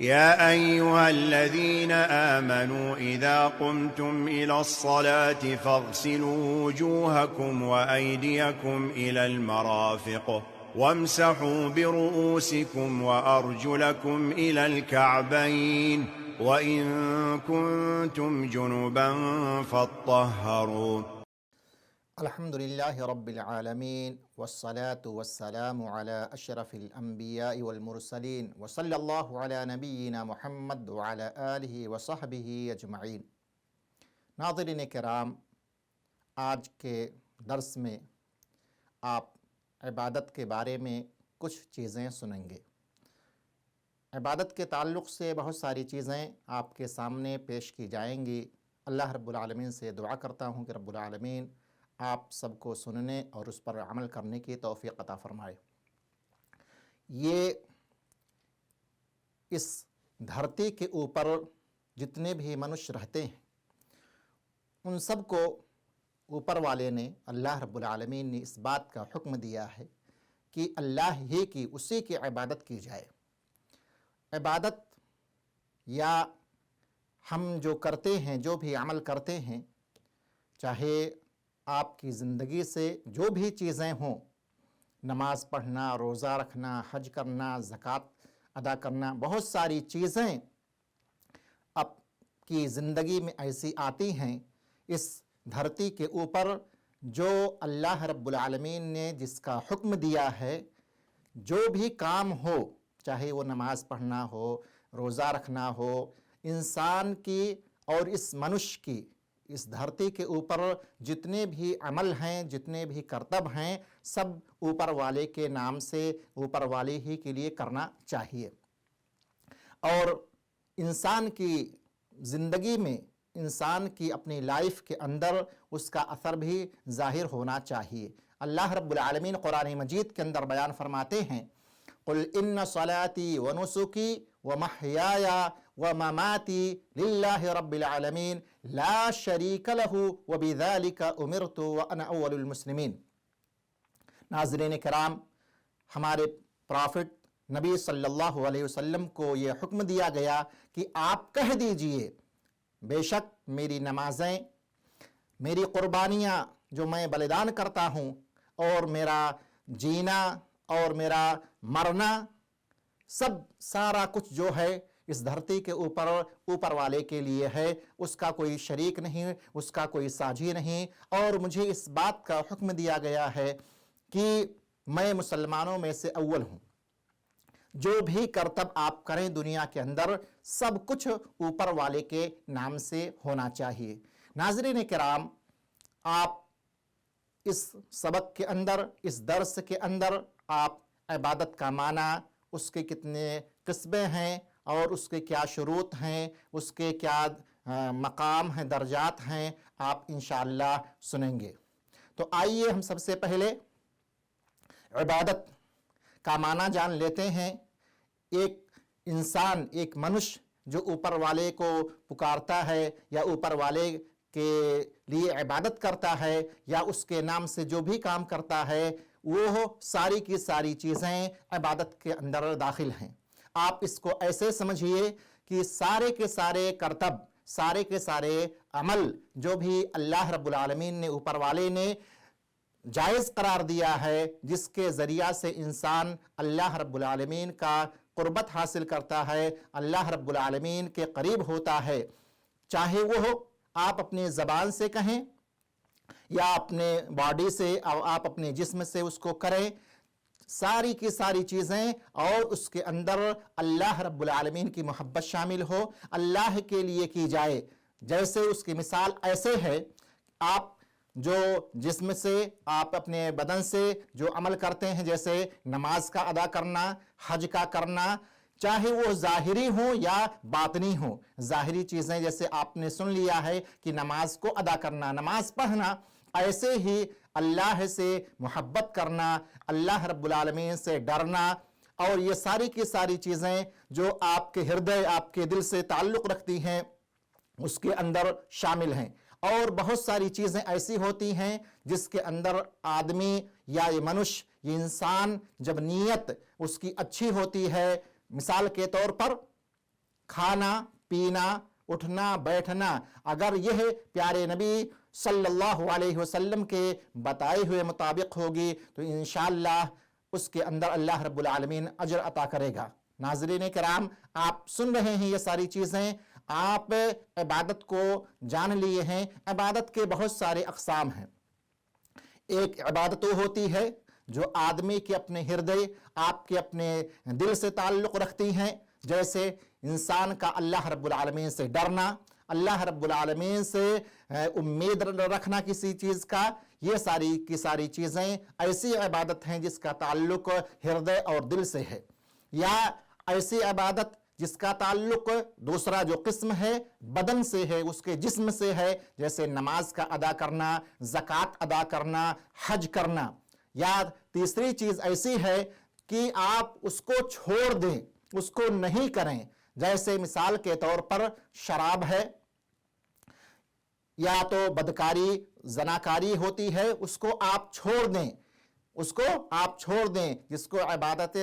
يا أيها الذين آمنوا إذا قمتم إلى الصلاة فاغسلوا وجوهكم وأيديكم إلى المرافق وامسحوا برؤوسكم وأرجلكم إلى الكعبين وإن كنتم جنبا فاطهروا. الحمد لله رب العالمين والصلاة والسلام على أشرف الأنبياء والمرسلين وصلى الله على نبينا محمد وعلى آله وصحبه أجمعين. ناظرین کرام، آج کے درس میں آپ عبادت کے بارے میں کچھ چیزیں سنیں گے۔ عبادت کے تعلق سے بہت ساری چیزیں آپ کے سامنے پیش کی جائیں گی۔ اللہ رب العالمین سے دعا کرتا ہوں کہ رب العالمین آپ سب کو سننے اور اس پر عمل کرنے کی توفیق عطا فرمائے۔ یہ اس دھرتی کے اوپر جتنے بھی منش رہتے ہیں ان سب کو اوپر والے نے، اللہ رب العالمین نے اس بات کا حکم دیا ہے کہ اللہ ہی کی، اسی کی عبادت کی جائے۔ عبادت یا ہم جو کرتے ہیں، جو بھی عمل کرتے ہیں، چاہے آپ کی زندگی سے جو بھی چیزیں ہوں، نماز پڑھنا، روزہ رکھنا، حج کرنا، زکوٰۃ ادا کرنا، بہت ساری چیزیں آپ کی زندگی میں ایسی آتی ہیں اس دھرتی کے اوپر جو اللہ رب العالمین نے جس کا حکم دیا ہے، جو بھی کام ہو، چاہے وہ نماز پڑھنا ہو، روزہ رکھنا ہو، انسان کی اور اس منش کی، اس دھرتی کے اوپر جتنے بھی عمل ہیں، جتنے بھی کرتب ہیں، سب اوپر والے کے نام سے، اوپر والے ہی کے لیے کرنا چاہیے۔ اور انسان کی زندگی میں، انسان کی اپنی لائف کے اندر اس کا اثر بھی ظاہر ہونا چاہیے۔ اللہ رب العالمین قرآن مجید کے اندر بیان فرماتے ہیں، قُلْ إِنَّ صَلَاتِي وَنُسُكِي وَمَحْيَايَ وَمَمَاتِي لِلَّهِ رَبِّ الْعَالَمِينَ لَا شَرِيكَ لَهُ وَبِذَلِكَ أُمِرْتُ وَأَنَا أَوَّلُ الْمُسْلِمِينَ۔ ناظرین کرام، ہمارے پرافٹ نبی صلی اللہ علیہ وسلم کو یہ حکم دیا گیا کہ آپ کہہ دیجئے، بے شک میری نمازیں، میری قربانیاں جو میں بلیدان کرتا ہوں، اور میرا جینا اور میرا مرنا، سب سارا کچھ جو ہے اس دھرتی کے اوپر اوپر والے کے لیے ہے، اس کا کوئی شریک نہیں، اس کا کوئی ساجی نہیں۔ اور مجھے اس بات کا حکم دیا گیا ہے کہ میں مسلمانوں میں سے اول ہوں۔ جو بھی کرتب آپ کریں دنیا کے اندر، سب کچھ اوپر والے کے نام سے ہونا چاہیے۔ ناظرین کرام، آپ اس سبق کے اندر، اس درس کے اندر، آپ عبادت کا معنی، اس کے کتنے قسمیں ہیں اور اس کے کیا شروط ہیں، اس کے کیا مقام ہیں، درجات ہیں، آپ انشاءاللہ سنیں گے۔ تو آئیے ہم سب سے پہلے عبادت کا معنی جان لیتے ہیں۔ ایک انسان، ایک منش جو اوپر والے کو پکارتا ہے یا اوپر والے کے لیے عبادت کرتا ہے یا اس کے نام سے جو بھی کام کرتا ہے، وہ ساری کی ساری چیزیں عبادت کے اندر داخل ہیں۔ آپ اس کو ایسے سمجھیے کہ سارے کے سارے کرتب، سارے کے سارے عمل جو بھی اللہ رب العالمین نے، اوپر والے نے جائز قرار دیا ہے، جس کے ذریعہ سے انسان اللہ رب العالمین کا قربت حاصل کرتا ہے، اللہ رب العالمین کے قریب ہوتا ہے، چاہے وہ آپ اپنے زبان سے کہیں یا اپنے باڈی سے، آپ اپنے جسم سے اس کو کریں، ساری کی ساری چیزیں، اور اس کے اندر اللہ رب العالمین کی محبت شامل ہو، اللہ کے لیے کی جائے۔ جیسے اس کی مثال ایسے ہے، آپ جو جسم سے، آپ اپنے بدن سے جو عمل کرتے ہیں، جیسے نماز کا ادا کرنا، حج کا کرنا، چاہے وہ ظاہری ہوں یا باطنی ہوں۔ ظاہری چیزیں جیسے آپ نے سن لیا ہے کہ نماز کو ادا کرنا، نماز پڑھنا، ایسے ہی اللہ سے محبت کرنا، اللہ رب العالمین سے ڈرنا، اور یہ ساری کی ساری چیزیں جو آپ کے ہردے، آپ کے دل سے تعلق رکھتی ہیں، اس کے اندر شامل ہیں۔ اور بہت ساری چیزیں ایسی ہوتی ہیں جس کے اندر آدمی یا یہ منش، یہ انسان، جب نیت اس کی اچھی ہوتی ہے، مثال کے طور پر کھانا پینا اٹھنا بیٹھنا اگر یہ پیارے نبی صلی اللہ علیہ وسلم کے بتائے ہوئے مطابق ہوگی تو انشاءاللہ اس کے اندر اللہ رب العالمین اجر عطا کرے گا۔ ناظرین کرام، آپ سن رہے ہیں یہ ساری چیزیں، آپ عبادت کو جان لیے ہیں۔ عبادت کے بہت سارے اقسام ہیں۔ ایک عبادت وہ ہوتی ہے جو آدمی کے اپنے ہردے، آپ کے اپنے دل سے تعلق رکھتی ہیں، جیسے انسان کا اللہ رب العالمین سے ڈرنا، اللہ رب العالمین سے امید رکھنا کسی چیز کا، یہ ساری کی ساری چیزیں ایسی عبادت ہیں جس کا تعلق ہردے اور دل سے ہے، یا ایسی عبادت جس کا تعلق دوسرا جو قسم ہے بدن سے ہے، اس کے جسم سے ہے، جیسے نماز کا ادا کرنا، زکوٰۃ ادا کرنا، حج کرنا، یا تیسری چیز ایسی ہے کہ آپ اس کو چھوڑ دیں، اس کو نہیں کریں، جیسے مثال کے طور پر شراب ہے، یا تو بدکاری زناکاری ہوتی ہے، اس کو آپ چھوڑ دیں، اس کو آپ چھوڑ دیں، جس کو عبادت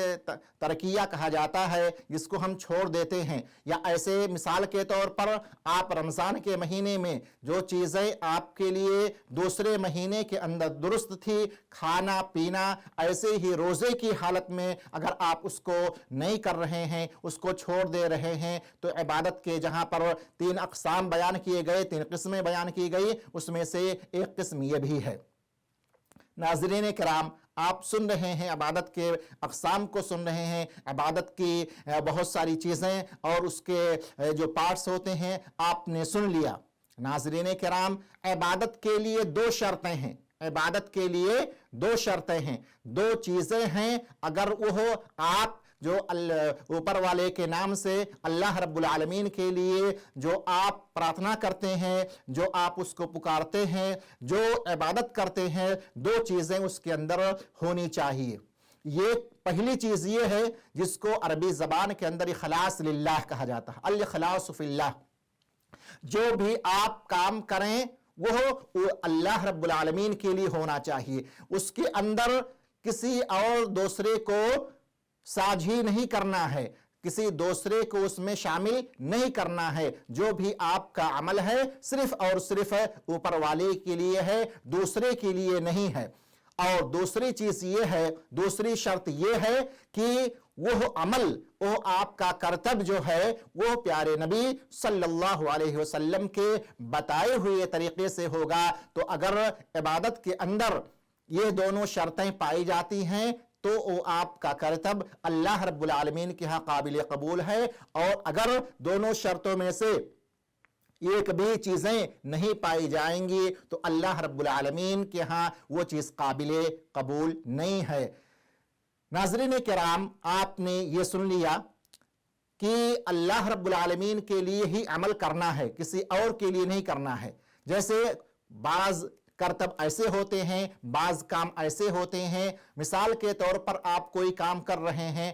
ترکیہ کہا جاتا ہے، جس کو ہم چھوڑ دیتے ہیں۔ یا ایسے مثال کے طور پر آپ رمضان کے مہینے میں جو چیزیں آپ کے لیے دوسرے مہینے کے اندر درست تھی، کھانا پینا، ایسے ہی روزے کی حالت میں اگر آپ اس کو نہیں کر رہے ہیں، اس کو چھوڑ دے رہے ہیں، تو عبادت کے جہاں پر 3 اقسام بیان کیے گئے، 3 قسمیں بیان کی گئی، اس میں سے ایک قسم یہ بھی ہے۔ ناظرین کرام، آپ سن رہے ہیں، عبادت کے اقسام کو سن رہے ہیں، عبادت کی بہت ساری چیزیں اور اس کے جو پارٹس ہوتے ہیں آپ نے سن لیا۔ ناظرین کرام، عبادت کے لیے 2 شرطیں ہیں، عبادت کے لیے 2 شرطیں ہیں، 2 چیزیں ہیں۔ اگر وہ آپ جو اوپر والے کے نام سے اللہ رب العالمین کے لیے جو آپ پرارتھنا کرتے ہیں، جو آپ اس کو پکارتے ہیں، جو عبادت کرتے ہیں، 2 چیزیں اس کے اندر ہونی چاہیے۔ یہ پہلی چیز یہ ہے جس کو عربی زبان کے اندر اخلاص للہ کہا جاتا ہے، الاخلاص فی اللہ۔ جو بھی آپ کام کریں وہ اللہ رب العالمین کے لیے ہونا چاہیے، اس کے اندر کسی اور دوسرے کو ساجھی نہیں کرنا ہے، کسی دوسرے کو اس میں شامل نہیں کرنا ہے۔ جو بھی آپ کا عمل ہے صرف اور صرف اوپر والے کے لیے ہے، دوسرے کے لیے نہیں ہے۔ اور دوسری چیز یہ ہے، دوسری شرط یہ ہے کہ وہ عمل، وہ آپ کا کرتب جو ہے وہ پیارے نبی صلی اللہ علیہ وسلم کے بتائے ہوئے طریقے سے ہوگا۔ تو اگر عبادت کے اندر یہ دونوں شرطیں پائی جاتی ہیں تو وہ آپ کا کرتب اللہ رب العالمین کے ہاں قابل قبول ہے، اور اگر دونوں شرطوں میں سے ایک بھی چیزیں نہیں پائی جائیں گی تو اللہ رب العالمین کے ہاں وہ چیز قابل قبول نہیں ہے۔ ناظرین کرام، آپ نے یہ سن لیا کہ اللہ رب العالمین کے لیے ہی عمل کرنا ہے، کسی اور کے لیے نہیں کرنا ہے۔ جیسے بعض کرتب ایسے ہوتے ہیں، بعض کام ایسے ہوتے ہیں، مثال کے طور پر آپ کوئی کام کر رہے ہیں،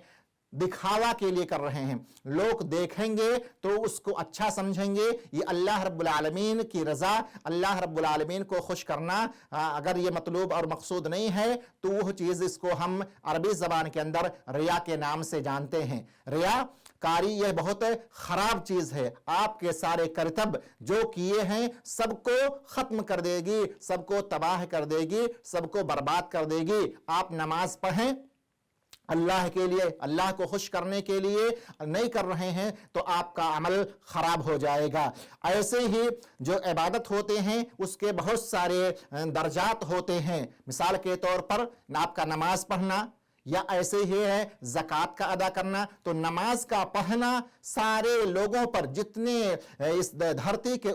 دکھاوا کے لیے کر رہے ہیں، لوگ دیکھیں گے تو اس کو اچھا سمجھیں گے، یہ اللہ رب العالمین کی رضا، اللہ رب العالمین کو خوش کرنا اگر یہ مطلوب اور مقصود نہیں ہے تو وہ چیز، اس کو ہم عربی زبان کے اندر ریا کے نام سے جانتے ہیں۔ ریا کاری یہ بہت خراب چیز ہے، آپ کے سارے کرتب جو کیے ہیں سب کو ختم کر دے گی، سب کو تباہ کر دے گی، سب کو برباد کر دے گی۔ آپ نماز پڑھیں اللہ کے لیے، اللہ کو خوش کرنے کے لیے نہیں کر رہے ہیں تو آپ کا عمل خراب ہو جائے گا۔ ایسے ہی جو عبادت ہوتے ہیں اس کے بہت سارے درجات ہوتے ہیں۔ مثال کے طور پر آپ کا نماز پڑھنا، یا ایسے ہی ہے زکوٰۃ کا ادا کرنا، تو نماز کا پڑھنا سارے لوگوں پر، جتنے اس دھرتی کے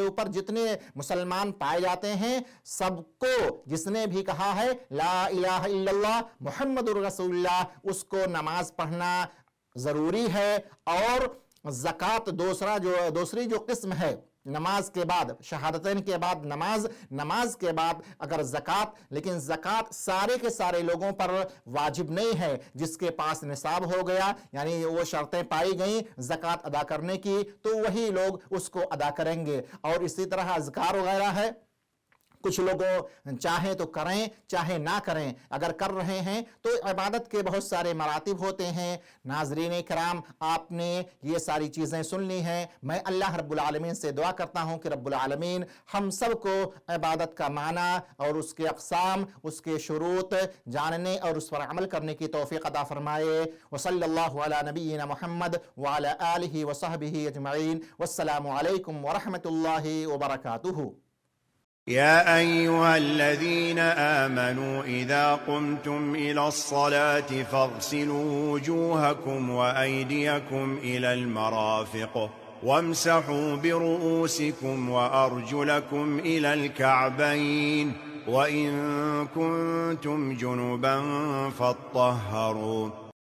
اوپر جتنے مسلمان پائے جاتے ہیں، سب کو جس نے بھی کہا ہے لا الہ الا اللہ محمد الرسول اللہ، اس کو نماز پڑھنا ضروری ہے۔ اور زکوٰۃ دوسری جو قسم ہے، نماز کے بعد، شہادتین کے بعد نماز کے بعد اگر زکوٰۃ، لیکن زکوٰۃ سارے کے سارے لوگوں پر واجب نہیں ہے۔ جس کے پاس نصاب ہو گیا، یعنی وہ شرطیں پائی گئیں زکوٰۃ ادا کرنے کی، تو وہی لوگ اس کو ادا کریں گے۔ اور اسی طرح اذکار وغیرہ ہے، کچھ لوگوں چاہیں تو کریں چاہے نہ کریں، اگر کر رہے ہیں تو عبادت کے بہت سارے مراتب ہوتے ہیں۔ ناظرین کرام، آپ نے یہ ساری چیزیں سن لی ہیں۔ میں اللہ رب العالمین سے دعا کرتا ہوں کہ رب العالمین ہم سب کو عبادت کا معنی اور اس کے اقسام، اس کے شروط جاننے اور اس پر عمل کرنے کی توفیق عطا فرمائے۔ وصلی اللہ علی نبینا محمد وعلی آلہ وصحبہ اجمعین، والسلام علیکم ورحمۃ اللہ وبرکاتہ۔ يا أيها الذين آمنوا إذا قمتم إلى الصلاة فاغسلوا وجوهكم وأيديكم إلى المرافق وامسحوا برؤوسكم وأرجلكم إلى الكعبين وإن كنتم جنبا فاطهروا